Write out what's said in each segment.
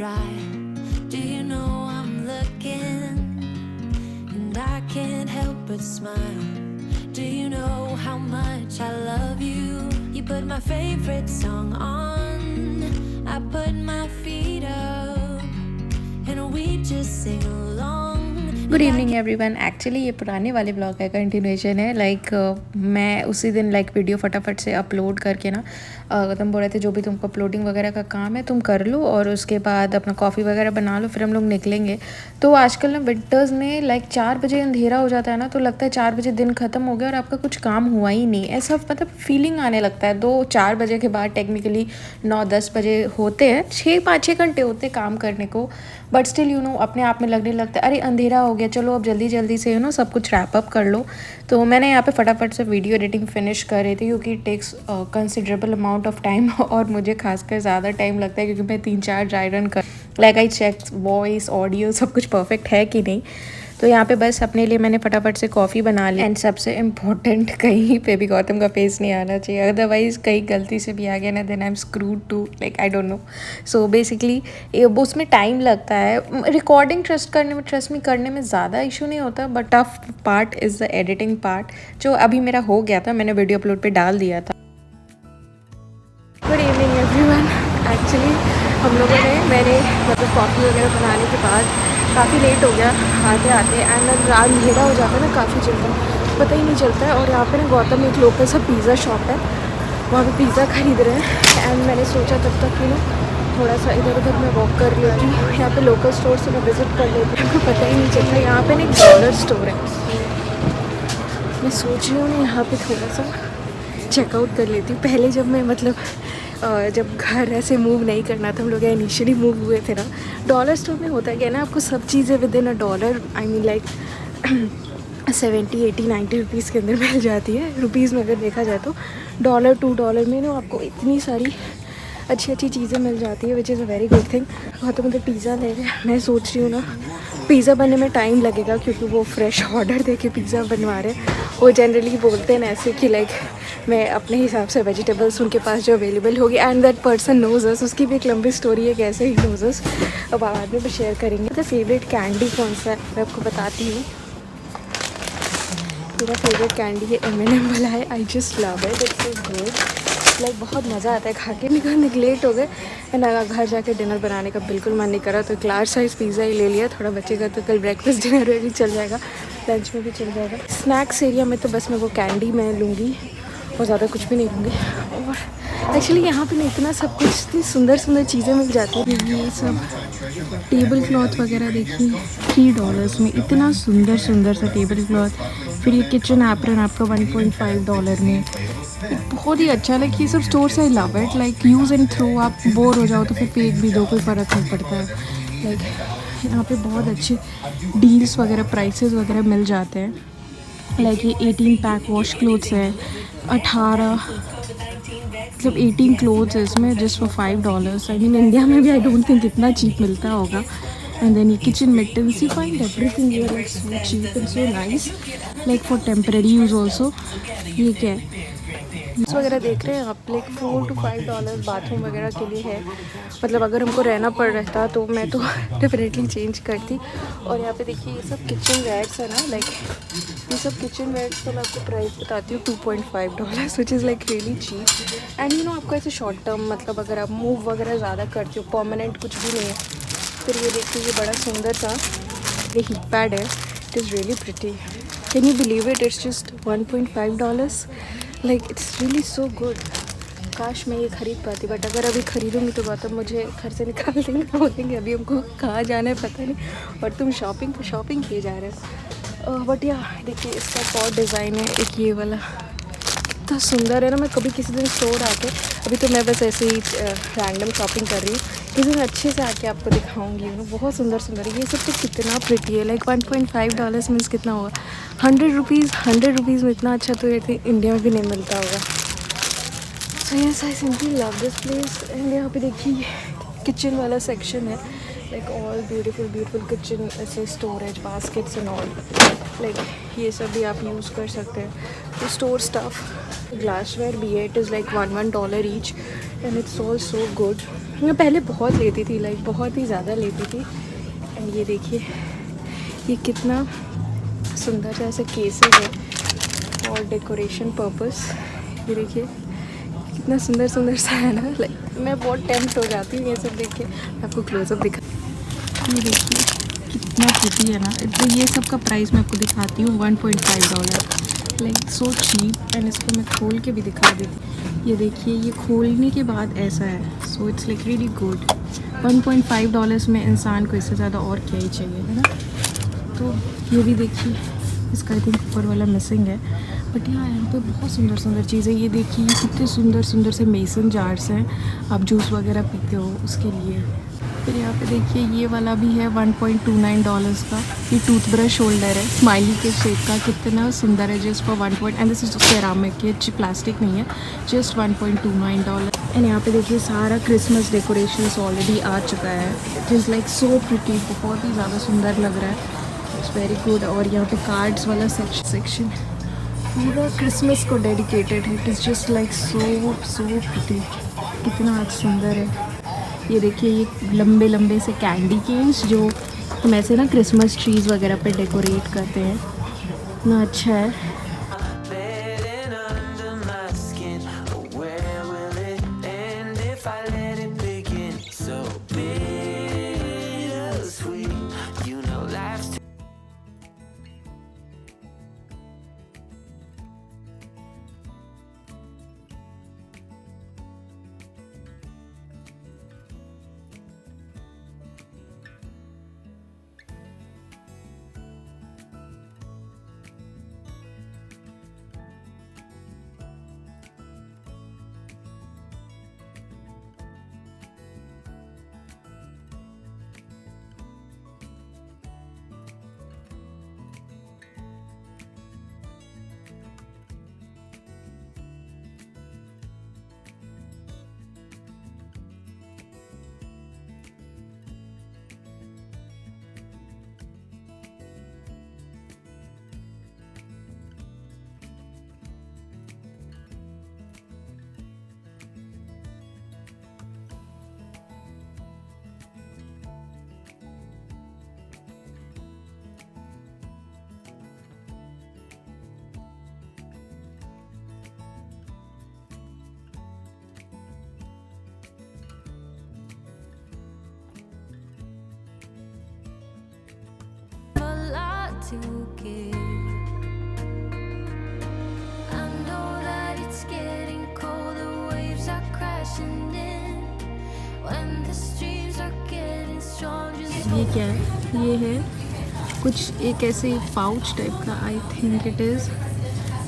try. Do you know I'm looking and I can't help but smile. Do you know how much I love you? You put my favorite song on, I put my feet up and we just sing along. Good evening everyone. Actually ये पुराने वाले blog का continuation है। मैं उसी दिन video फटाफट से अपलोड करके ना तुम बोल रहे थे जो भी तुमको अपलोडिंग वगैरह का काम है तुम कर लो और उसके बाद अपना कॉफ़ी वगैरह बना लो, फिर हम लोग निकलेंगे। तो आजकल ना विंटर्स में 4 बजे अंधेरा हो जाता है ना, तो लगता है 4 बजे दिन ख़त्म हो गया और आपका कुछ काम हुआ ही नहीं, ऐसा मतलब फीलिंग आने लगता है। 2-4 बजे के बाद टेक्निकली 9-10 बजे होते हैं, 6-5 घंटे होते काम करने को, बट स्टिल अपने आप में लगने लगता है अरे अंधेरा हो गया, चलो अब जल्दी जल्दी से सब कुछ रैप अप कर लो। तो मैंने यहाँ पे फटाफट से वीडियो एडिटिंग फिनिश कर रही थी क्योंकि it takes considerable amount of time और मुझे खासकर ज़्यादा टाइम लगता है क्योंकि मैं 3-4 ड्राई रन कर आई चेक वॉइस ऑडियो सब कुछ परफेक्ट है कि नहीं। तो यहाँ पे बस अपने लिए मैंने फटाफट से कॉफ़ी बना ली। एंड सबसे इम्पोर्टेंट, कहीं पे भी गौतम का फेस नहीं आना चाहिए, अदरवाइज़ कहीं गलती से भी आ गया ना then I am screwed too I don't know. So basically उसमें टाइम लगता है। रिकॉर्डिंग ट्रस्ट में करने में ज़्यादा इशू नहीं होता, but tough part is the editing part, जो अभी मेरा हो गया था, मैंने वीडियो अपलोड पर डाल दिया था। Good evening everyone. एक्चुअली हम लोगों ने मैंने कॉफ़ी वगैरह बनाने के बाद काफ़ी लेट हो गया आते आते, एंड रात अंधेरा हो जाता है ना काफ़ी जल्दी, पता ही नहीं चलता है। और यहाँ पे ना गौतम एक लोकल सा पिज़्ज़ा शॉप है, वहाँ पे पिज़्ज़ा खरीद रहे हैं। एंड मैंने सोचा तब तक थोड़ा सा इधर उधर मैं वॉक कर लेती हूँ, यहाँ पे लोकल स्टोर से मैं विज़िट कर लेती हूँ, हमको पता ही नहीं चलता। यहाँ पे ना एक डॉलर स्टोर है, मैं सोच रही हूँ यहाँ पे थोड़ा सा चेकआउट कर लेती हूँ। पहले जब मैं जब घर ऐसे मूव नहीं करना था, हम लोग इनिशियली मूव हुए थे ना, डॉलर स्टोर में होता है ना आपको सब चीज़ें with in a dollar, I mean 70, 80, 90 rupees के अंदर मिल जाती है। रुपीज़ में अगर देखा जाए तो $2 में आपको इतनी सारी अच्छी अच्छी चीज़ें मिल जाती है, which is a very good thing. वहाँ तो मुझे पिज़्ज़ा ले रहे, मैं सोच रही हूँ ना पिज़्ज़ा बनने में टाइम लगेगा क्योंकि वो फ्रेश ऑर्डर दे के पिज़्ज़ा बनवा रहे हैं। वो जनरली बोलते हैं ना ऐसे कि मैं अपने हिसाब से वेजिटेबल्स उनके पास जो अवेलेबल होगी, एंड दैट पर्सन नोज अस। उसकी भी एक लंबी स्टोरी है कैसे ही नोज अस, अब बाद में भी शेयर करेंगे। तो फेवरेट कैंडी कौन सा है मैं आपको बताती हूँ। मेरा फेवरेट कैंडी है M&M वाला है, I just love it, it's so good. बहुत मज़ा आता है खा के। निकलने लेट हो गए एंड घर जाके डिनर बनाने का बिल्कुल मन नहीं करा, तो एक लार्ज साइज़ पिज़्ज़ा ही ले लिया। थोड़ा बचेगा तो कल ब्रेकफास्ट डिनर में भी चल जाएगा, लंच में भी चल जाएगा। स्नैक्स एरिया में तो बस मैं वो कैंडी मैं लूँगी और ज़्यादा कुछ भी नहीं लूँगी। और एक्चुअली यहाँ पे ना इतना सब कुछ, इतनी सुंदर सुंदर चीज़ें मिल जाती हैं। ये सब टेबल क्लॉथ वगैरह देखिए $3 में, इतना सुंदर सुंदर सा टेबल क्लॉथ। फिर ये किचन एप्रन आपका $1.5 में, बहुत ही अच्छा। ये सब स्टोर से I love it, use and throw. आप बोर हो जाओ तो फिर फेंक भी दो, कोई फ़र्क नहीं पड़ता है। यहाँ पे बहुत अच्छे डील्स वगैरह, प्राइसेस वगैरह मिल जाते हैं। ये 18 पैक वॉश क्लोथ्स है, 18 क्लोथ्स है इसमें just for $5। I mean India में भी आई डोंट थिंक इतना चीप मिलता होगा। एंड देन ये kitchen mittens, you find everything here so cheap and so nice, for temporary use also. ये क्या है वगैरह देख रहे हैं आप, $4 to $5 बाथरूम वगैरह के लिए है। मतलब अगर हमको रहना पड़ रहा तो मैं तो डेफिनेटली चेंज करती। और यहाँ पे देखिए ये सब किचन वेयर्स है ना, ये सब किचन वेयर्स का मैं आपको प्राइस बताती हूँ, $2.5, which is really cheap. And आपको ऐसे शॉर्ट टर्म, मतलब अगर आप मूव वगैरह ज़्यादा करती हो, परमानेंट कुछ भी नहीं है। फिर ये देखिए ये बड़ा सुंदर सा ये हीट पैड है, it is really pretty. Can you believe it, it's just $1.5। It's really so good. काश मैं ये ख़रीद पाती, बट अगर अभी ख़रीदूँगी तो गौतम मुझे घर से निकाल देंगे, बोलेंगे अभी हमको कहाँ जाना है पता नहीं, और तुम शॉपिंग किए जा रहे हो। बट या देखिए इसका पॉट डिज़ाइन है एक ये वाला, इतना सुंदर है ना। मैं कभी किसी दिन स्टोर आके, अभी तो मैं बस ऐसे ही रैंडम शॉपिंग कर रही हूँ, किसी दिन अच्छे से आके आपको दिखाऊंगी। बहुत सुंदर सुंदर है ये सब। तो कितना प्रिटी है, $1.5 मीन्स कितना होगा, $100 में इतना अच्छा तो ये इंडिया में भी नहीं मिलता होगा। So yes, I simply love this place. And यहाँ पे देखिए किचन वाला सेक्शन है, ऑल ब्यूटीफुल किचन, ऐसे स्टोरेज बास्केट्स एंड ऑल, ये सब भी आप यूज़ कर सकते हैं। तो स्टोर स्टफ, ग्लासवेयर भी है, it is $1 each. And it's all so good. मैं पहले बहुत लेती थी, लाइक बहुत ही ज़्यादा लेती थी। एंड ये देखिए ये कितना सुंदर सा ऐसे केसेस है और डेकोरेशन पर्पस। ये देखिए कितना सुंदर सुंदर सा है ना, लाइक मैं बहुत टेम्प्ट हो जाती हूँ ये सब देख के। आपको क्लोजअप दिखा, ये देखिए कितना प्रिटी है ना। तो ये सब का प्राइस मैं आपको दिखाती हूँ, $1.5, लाइक सो चीप। एंड इसको मैं खोल के भी दिखा देती। ये देखिए ये खोलने के बाद ऐसा है, so it's like really good. $1.5 में इंसान को इससे ज़्यादा और क्या ही चाहिए, है ना। तो ये भी देखिए, इसका आई थिंक ऊपर वाला मिसिंग है, बट यहाँ पे बहुत सुंदर सुंदर चीज़ें। ये देखिए कितने सुंदर सुंदर से मेसन जार्स हैं, आप जूस वगैरह पीते हो उसके लिए। फिर यहाँ पे देखिए ये वाला भी है $1.29 का। ये टूथब्रश होल्डर है स्माइली के शेप का, कितना सुंदर है। Just for 1 and this is ceramic, ये प्लास्टिक नहीं है, जस्ट $1.29। एंड यहाँ पे देखिए सारा क्रिसमस डेकोरेशंस ऑलरेडी आ चुका है। It is like so pretty, बहुत ही ज़्यादा सुंदर लग रहा है। It's very good. और यहाँ पे कार्ड्स वाला सेक्शन पूरा क्रिसमस को डेडिकेटेड है। It is just like so pretty, कितना आज सुंदर है। ये देखिए ये लंबे लंबे से कैंडी केन्स जो हम ऐसे ना क्रिसमस ट्रीज़ वगैरह पे डेकोरेट करते हैं, इतना अच्छा है। To give. I know that it's getting cold, the waves are crashing in. When the streams are getting strong, just ये क्या है? ये है कुछ एक ऐसे पाउच टाइप का, I think it is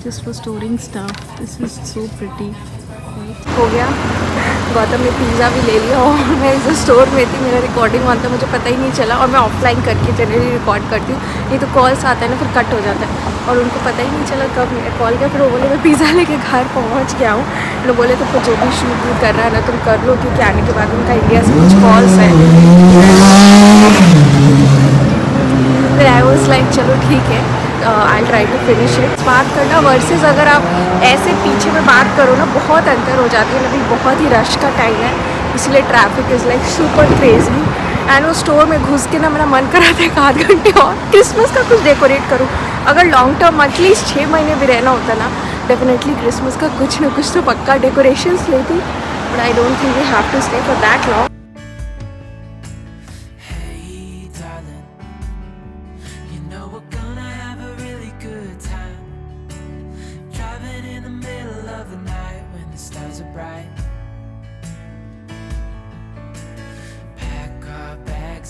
just for storing stuff. This is so pretty. हो गया, गौतम ने पिज़्ज़ा भी ले लिया और मैं इस स्टोर में थी, मेरा रिकॉर्डिंग ऑन था, मुझे पता ही नहीं चला। और मैं ऑफलाइन करके जनरली रिकॉर्ड करती हूँ, नहीं तो कॉल्स आता है ना फिर कट हो जाता है, और उनको पता ही नहीं चला कब मेरा कॉल किया। फिर वो बोले मैं पिज़्ज़ा लेके घर पहुँच गया हूँ। लोग बोले तो जो भी शूट कर रहा है ना तुम कर लो, क्योंकि आने के बाद उनका इंडिया से कुछ कॉल्स हैं। फिर आई वॉज लाइक चलो ठीक है, I try to finish it. बात करना वर्सेस अगर आप ऐसे पीछे में बात करो ना, बहुत अंतर हो जाती है। अभी बहुत ही रश का टाइम है, इसलिए traffic is like super crazy. And वो स्टोर में घुस के ना मेरा मन करा था 1 आध घंटे और क्रिसमस का कुछ डेकोरेट करूँ। अगर लॉन्ग टर्म एटलीस्ट 6 महीने भी रहना होता ना, डेफिनेटली क्रिसमस का कुछ ना कुछ तो पक्का डेकोरेशंस लेती, but I don't think we have to stay for that long.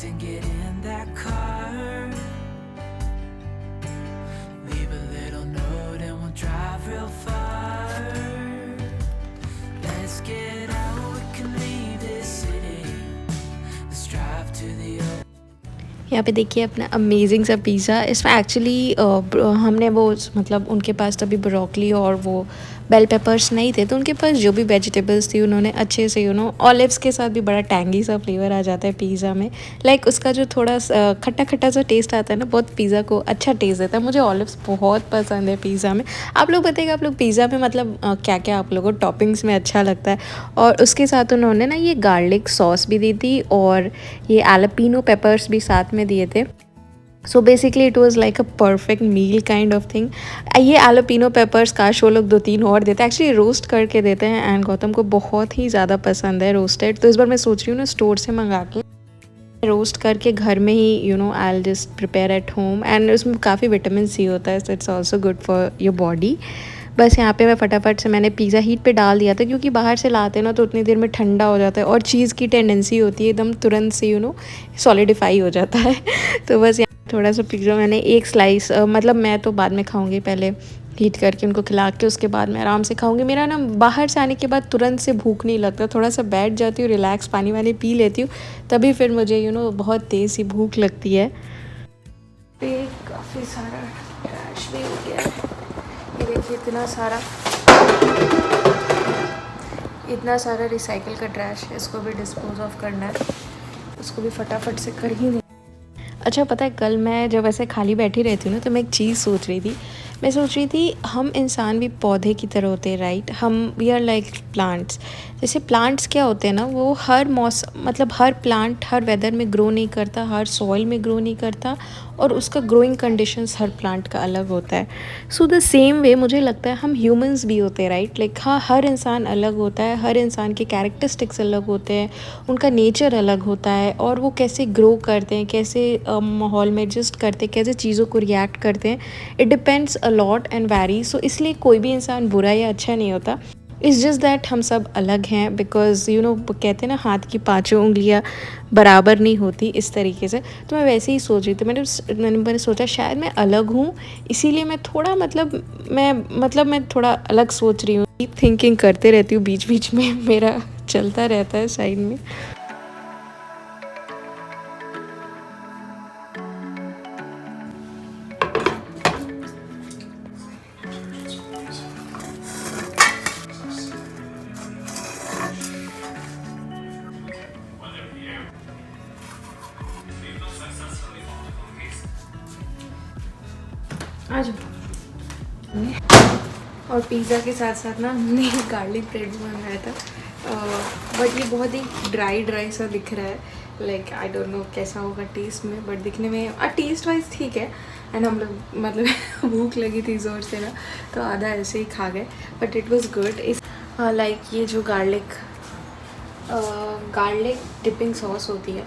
And get in that car, leave a little note and we'll drive real far. Let's get out, we can leave this city. Let's drive to the यहाँ पे देखिए अपना amazing सा pizza. इसमें actually हमने वो मतलब उनके पास तभी ब्रोकली और वो बेल पेपर्स नहीं थे, तो उनके पास जो भी वेजिटेबल्स थी उन्होंने अच्छे से ऑलिव्स के साथ भी बड़ा टैंगी सा फ्लेवर आ जाता है पिज़्ज़ा में। लाइक उसका जो थोड़ा खट्टा खट्टा सा टेस्ट आता है ना, बहुत पिज़्ज़ा को अच्छा टेस्ट देता है। मुझे ऑलिव्स बहुत पसंद है पिज़्ज़ा में। आप लोग बताइएगा, आप लोग पिज़्ज़ा में मतलब क्या क्या आप लोगों को टॉपिंग्स में अच्छा लगता है। और उसके साथ उन्होंने ना ये गार्लिक सॉस भी दी थी और ये एलपिनो पेपर्स भी साथ में दिए थे। So basically it was like a perfect meal kind of thing. ये एलोपिनो पेपर्स काश वो लोग 2-3 और देते हैं, एक्चुअली रोस्ट करके देते हैं एंड गौतम को बहुत ही ज़्यादा पसंद है रोस्टेड। तो इस बार मैं सोच रही हूँ ना स्टोर से मंगा के रोस्ट करके घर में ही I just prepare at home. And उसमें काफ़ी विटामिन सी होता है, so it's also good for your body. बस यहाँ पे मैं फटाफट से मैंने पिज़्ज़ा हीट पे डाल दिया था, क्योंकि बाहर से लाते हैं ना तो उतनी देर में ठंडा हो जाता है और चीज़ की टेंडेंसी होती है एकदम तुरंत से सॉलिडिफाई हो जाता है। तो बस यहाँ थोड़ा सा पिज़्ज़ा मैंने एक स्लाइस, मतलब मैं तो बाद में खाऊंगी, पहले हीट करके उनको खिला के उसके बाद मैं आराम से खाऊंगी। मेरा ना बाहर से आने के बाद तुरंत से भूख नहीं लगता, थोड़ा सा बैठ जाती हूँ, रिलैक्स पानी वानी पी लेती हूँ, तभी फिर मुझे बहुत तेज़ सी भूख लगती है। काफ़ी सारा ट्रैश भी हो गया है, ये देखिए इतना सारा रिसाइकिल का ट्रैश है, इसको भी डिस्पोज ऑफ करना है, उसको भी फटाफट से कर ही नहीं। अच्छा पता है, कल मैं जब ऐसे खाली बैठी रहती हूँ ना तो मैं एक चीज़ सोच रही थी हम इंसान भी पौधे की तरह होते हैं, राइट। हम वी आर लाइक प्लांट्स। जैसे प्लांट्स क्या होते हैं ना, वो हर मौसम मतलब हर प्लांट हर वेदर में ग्रो नहीं करता, हर सॉइल में ग्रो नहीं करता, और उसका ग्रोइंग कंडीशंस हर प्लांट का अलग होता है। सो द सेम वे मुझे लगता है हम ह्यूमंस भी होते हैं, राइट। लाइक हाँ, हर इंसान अलग होता है, हर इंसान के कैरेक्टरिस्टिक्स अलग होते हैं, उनका नेचर अलग होता है, और वो कैसे ग्रो करते हैं, कैसे माहौल में एडजस्ट करते हैं, कैसे चीज़ों को रिएक्ट करते हैं, it depends a lot and vary. So इसलिए कोई भी इंसान बुरा या अच्छा नहीं होता, इट्स जस्ट दैट हम सब अलग हैं। बिकॉज कहते हैं ना, हाथ की पांचों उंगलियां बराबर नहीं होती, इस तरीके से। तो मैं वैसे ही सोच रही थी, मैंने सोचा शायद मैं अलग हूँ, इसीलिए मैं थोड़ा मैं थोड़ा अलग सोच रही हूँ। थिंकिंग करते रहती हूँ बीच बीच में, मेरा चलता रहता है साइड में। आज और पिज़्ज़ा के साथ साथ ना हमने गार्लिक ब्रेड भी मंगाया था, बट ये बहुत ही ड्राई सा दिख रहा है। लाइक आई डोंट नो कैसा होगा टेस्ट में, बट दिखने में टेस्ट वाइज ठीक है। एंड हम लोग मतलब भूख लगी थी ज़ोर से ना, तो आधा ऐसे ही खा गए, बट इट वॉज़ गुड। इस लाइक ये जो गार्लिक डिपिंग सॉस होती है,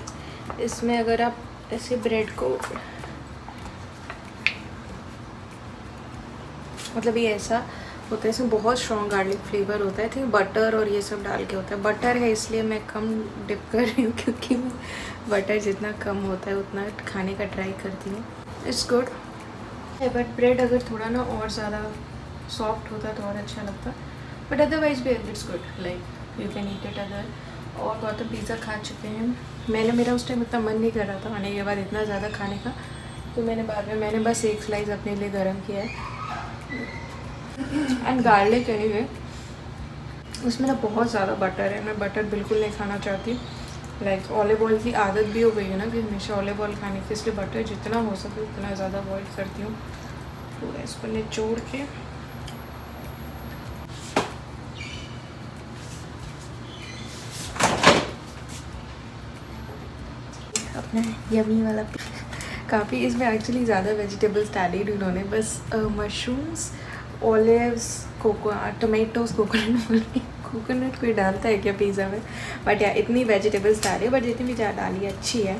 इसमें अगर आप ऐसे ब्रेड को मतलब ये ऐसा होता है, इसमें बहुत स्ट्रॉन्ग गार्लिक फ्लेवर होता है। थिंक बटर और ये सब डाल के होता है। बटर है इसलिए मैं कम डिप कर रही हूँ, क्योंकि बटर जितना कम होता है उतना खाने का ट्राई करती हूँ। इट्स गुड है, बट ब्रेड अगर थोड़ा ना और ज़्यादा सॉफ्ट होता तो और अच्छा लगता, बट अदरवाइज भी it's good, like you can eat it other. और गौतम पिज़्ज़ा खा चुके हैं। मेरा उस टाइम उतना मन नहीं कर रहा था आने के बाद इतना ज़्यादा खाने का, तो मैंने बस एक स्लाइस अपने लिए गर्म किया है। एंड गार्लिक एनीवे, उसमें ना बहुत ज़्यादा बटर है, मैं बटर बिल्कुल नहीं खाना चाहती। लाइक ऑलिव ऑयल की आदत भी हो गई है ना कि हमेशा ऑलिव ऑयल खाने की, इसलिए बटर जितना हो सके उतना ज़्यादा अवॉइड करती हूँ। पूरा इसको निचोड़ के अपना यमी वाला काफ़ी, इसमें एक्चुअली ज़्यादा वेजिटेबल्स डाली उन्होंने, बस मशरूम्स, ऑलिव्स, टोमेटोज, कोकोनट कोई डालता है क्या पिज़्ज़ा में, बट या इतनी वेजिटेबल्स डाली, बट जितनी भी डाली अच्छी है,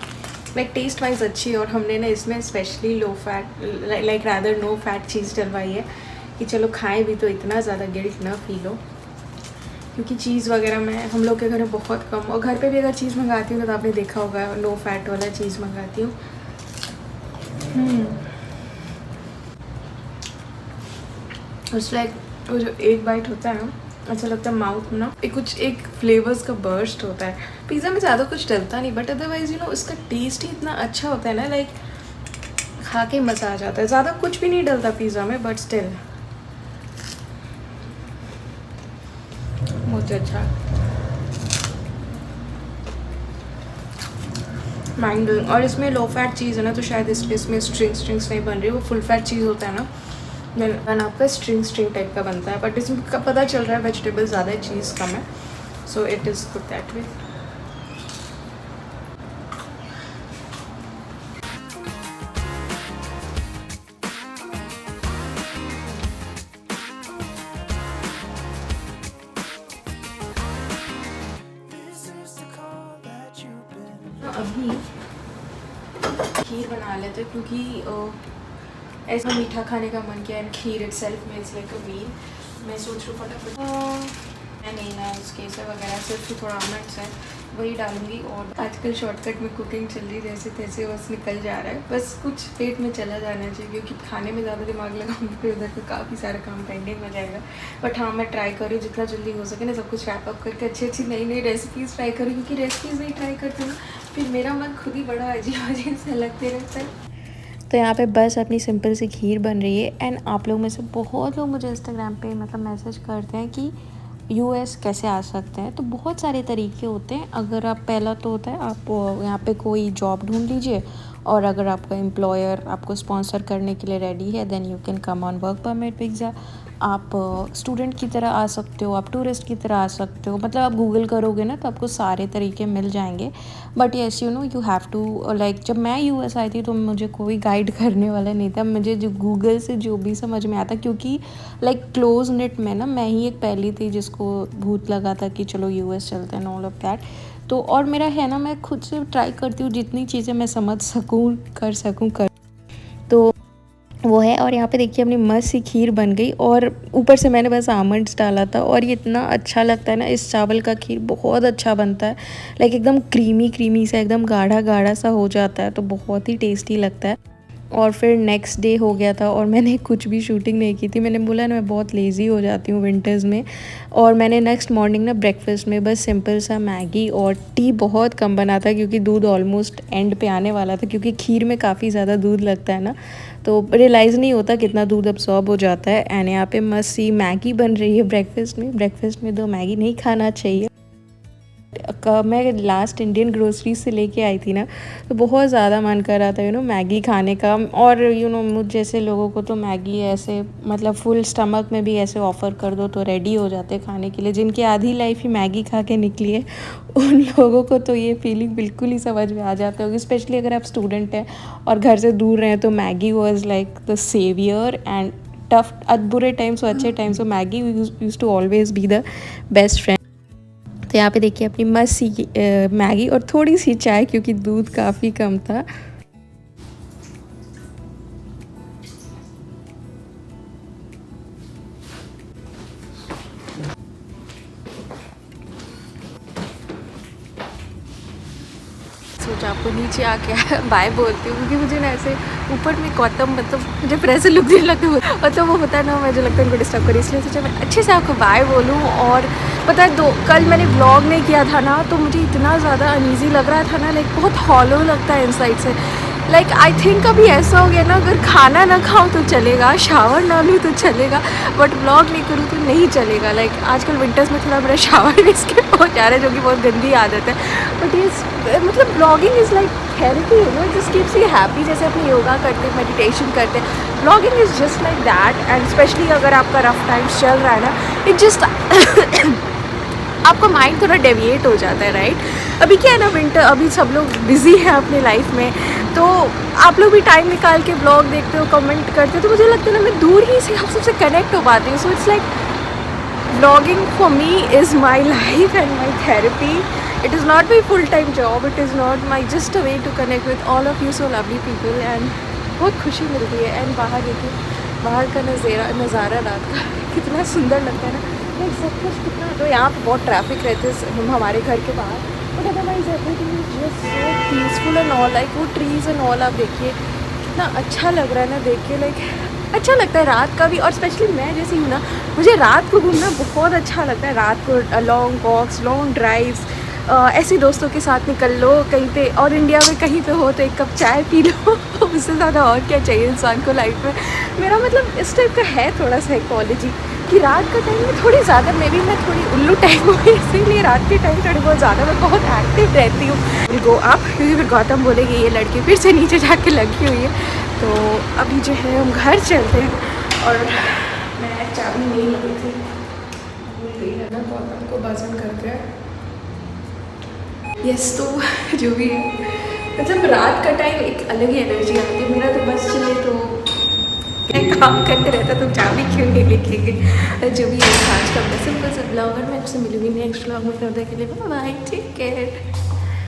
लाइक टेस्ट वाइज अच्छी है। और हमने ना इसमें specially low fat like rather no fat cheese डलवाई है, कि चलो खाएं भी तो इतना ज़्यादा गिल्ट ना फील हो, क्योंकि चीज़ वगैरह मैं हम लोग के घर में बहुत कम, और घर पे भी अगर चीज़ मंगाती हूँ तो आपने देखा होगा लो फैट वाला चीज़ मंगाती हूँ। उस लाइक वो जो एक बाइट होता है ना, अच्छा लगता है माउथ में ना, एक फ्लेवर्स का बर्स्ट होता है। पिज़्ज़ा में ज़्यादा कुछ डलता नहीं, बट अदरवाइज उसका टेस्ट ही इतना अच्छा होता है ना, लाइक खा के मज़ा आ जाता है। ज़्यादा कुछ भी नहीं डलता पिज़्ज़ा में, बट स्टिल बहुत अच्छा माइंड ब्लोइंग। और इसमें लो फैट चीज़ है ना, तो शायद इसलिए इसमें स्ट्रिंग्स नहीं बन रही, वो फुल फैट चीज़ होता है ना, देन आपका स्ट्रिंग टाइप का बनता है। बट इसमें का पता चल रहा है वेजिटेबल ज़्यादा है, चीज़ कम है, so it is good that way. अभी खीर बना लेते क्योंकि ऐसा मीठा खाने का मन किया, and kheer itself means like a meal. मैं सोच रही हूँ फटाफट मैं नहीं ना केसर वगैरह सिर्फ थोड़ा आमंड्स है वही डालूंगी। और आजकल शॉर्टकट में कुकिंग चल रही, जैसे तैसे बस निकल जा रहा है, बस कुछ पेट में चला जाना चाहिए, क्योंकि खाने में ज़्यादा दिमाग लगाऊंगी फिर उधर का काफ़ी सारा काम पेंडिंग हो जाएगा। बट हाँ, मैं ट्राई करूँ जितना जल्दी हो सके ना सब कुछ रैप अप करके अच्छी नई नई रेसिपीज़ ट्राई करूँ, क्योंकि रेसिपीज़ नहीं ट्राई करती हूँ फिर मेरा मन खुद ही बड़ा अजीब अजीब से लगते रहता है। तो यहाँ पे बस अपनी सिंपल सी खीर बन रही है। एंड आप लोग में से बहुत लोग मुझे इंस्टाग्राम पे मतलब मैसेज करते हैं कि यूएस कैसे आ सकते हैं। तो बहुत सारे तरीके होते हैं। अगर आप पहला तो होता है आप यहाँ पे कोई जॉब ढूंढ लीजिए, और अगर आपका एम्प्लॉयर आपको स्पॉन्सर करने के लिए रेडी है then you can come on work permit visa. आप स्टूडेंट की तरह आ सकते हो, आप टूरिस्ट की तरह आ सकते हो, मतलब आप गूगल करोगे ना तो आपको सारे तरीके मिल जाएंगे। But yes you know you have to like, जब मैं यूएस आई थी तो मुझे कोई गाइड करने वाला नहीं था, मुझे जो गूगल से जो भी समझ में आता, क्योंकि लाइक क्लोज नेट में ना मैं ही एक पहली थी जिसको भूत लगा था कि चलो यूएस चलते हैं ऑल ऑफ दैट। तो और मेरा है ना, मैं खुद से ट्राई करती हूँ जितनी चीज़ें मैं समझ सकूँ कर सकूँ कर, तो वो है। और यहाँ पे देखिए अपनी मस्त सी खीर बन गई, और ऊपर से मैंने बस आमंड्स डाला था, और ये इतना अच्छा लगता है ना, इस चावल का खीर बहुत अच्छा बनता है। लाइक एकदम क्रीमी क्रीमी सा, एकदम गाढ़ा गाढ़ा सा हो जाता है, तो बहुत ही टेस्टी लगता है। और फिर नेक्स्ट डे हो गया था और मैंने कुछ भी शूटिंग नहीं की थी। मैंने बोला ना मैं बहुत लेज़ी हो जाती हूँ विंटर्स में। और मैंने नेक्स्ट मॉर्निंग ना ब्रेकफास्ट में बस सिंपल सा मैगी और टी बहुत कम बना था, क्योंकि दूध ऑलमोस्ट एंड पे आने वाला था, क्योंकि खीर में काफ़ी ज़्यादा दूध लगता है ना, तो रियलाइज़ नहीं होता कितना दूध अब्सॉर्ब हो जाता है। एंड यहाँ पे मस्त सी मैगी बन रही है ब्रेकफास्ट में 2 मैगी नहीं खाना चाहिए। मैं लास्ट इंडियन ग्रोसरी से लेके आई थी ना, तो बहुत ज़्यादा मन कर रहा था मैगी खाने का। और मुझ जैसे लोगों को तो मैगी ऐसे मतलब फुल स्टमक में भी ऐसे ऑफ़र कर दो तो रेडी हो जाते खाने के लिए। जिनकी आधी लाइफ ही मैगी खा के निकली है उन लोगों को तो ये फीलिंग बिल्कुल ही समझ में आ जाती होगी, स्पेशली अगर आप स्टूडेंट हैं और घर से दूर रहें, तो Maggi was like the saviour. And tough बुरे टाइम्स और अच्छे टाइम्स, तो Maggi use to always be the best friend. तो यहाँ पे देखिए अपनी मस्त सी मैगी और थोड़ी सी चाय, क्योंकि दूध काफ़ी कम था। सोचा आपको नीचे आके बाय बोलती हूँ, क्योंकि मुझे ना ऐसे ऊपर में गौतम मतलब मुझे प्रेशर लुक नहीं लगता, मतलब वो होता है ना, मुझे लगता है उनको डिस्टर्ब करी, इसलिए सोचा मैं अच्छे से आपको बाय बोलूँ। और पता है कल मैंने व्लॉग नहीं किया था ना, तो मुझे इतना ज़्यादा अनईजी लग रहा था ना, लाइक बहुत हॉलो लगता है इनसाइड से। लाइक आई थिंक अभी ऐसा हो गया ना, अगर खाना ना खाऊं तो चलेगा, शावर ना लूँ तो चलेगा, बट व्लॉग नहीं करूँ तो नहीं चलेगा। लाइक आजकल विंटर्स में थोड़ा मेरा शावर भी स्किप हो जा रहा है, जो कि बहुत गंदी आदत है। बट ये मतलब vlogging is like therapy, just keeps you happy. जैसे अपने योगा करते हैं, मेडिटेशन करते हैं, vlogging is just like that. And specially अगर आपका रफ टाइम्स चल रहा है ना, इट जस्ट आपका माइंड थोड़ा डेविएट हो जाता है, राइट। अभी क्या है ना, विंटर, अभी सब लोग बिजी हैं अपने लाइफ में, तो आप लोग भी टाइम निकाल के ब्लॉग देखते हो, कमेंट करते हो, तो मुझे लगता है ना मैं दूर ही से आप सबसे कनेक्ट हो पाती हूँ। So it's like blogging for me is my life and my therapy. It is not my full time job, it is not my just a way to connect with all of you so lovely people. And बहुत खुशी मिलती है। And बाहर देखिए, बाहर का नज़ारा रात का कितना सुंदर लगता है ना, लाइक सब कुछ कितना। तो यहाँ पर बहुत ट्रैफिक रहते हैं हमारे घर के बाहर, but otherwise everything is just so peaceful and all. Like वो ट्रीज एंड ऑल आप देखिए कितना अच्छा लग रहा है ना देख के, लाइक अच्छा लगता है रात का भी। और स्पेशली मैं जैसी हूँ ना, मुझे रात को घूमना बहुत अच्छा लगता है। रात को लॉन्ग वॉक्स, लॉन्ग ड्राइव्स, ऐसे दोस्तों के साथ निकल लो कहीं पे, और इंडिया में कहीं पे हो तो एक कप चाय पी लो उससे ज़्यादा और क्या चाहिए इंसान को लाइफ में। मेरा मतलब इस टाइप का है थोड़ा साइकोलॉजी। कि रात का टाइम में थोड़ी ज़्यादा मैं थोड़ी उल्लू टाइप हूँ, इसीलिए रात के टाइम थोड़ी बहुत ज़्यादा मैं बहुत एक्टिव रहती हूँ। विल गो अप, क्योंकि फिर गौतम बोलेंगे ये लड़की फिर से नीचे जाके लगी हुई है। तो अभी जो है हम घर चलते हैं। और मैं चाबी नहीं लगी थी, भूल गई है ना, गौतम को बजन करके। यस, तो जो भी है, मतलब रात का टाइम एक अलग ही एनर्जी आती है। मेरा तो बस चले तो मैं काम करते रहता, तो चाबी क्यों नहीं लिखेंगे। जो भी है आज का सिंपल सा ब्लॉग, और मैं आपसे मिलूंगी नेक्स्ट ब्लॉग में। तब तक के लिए बाय, टेक केयर।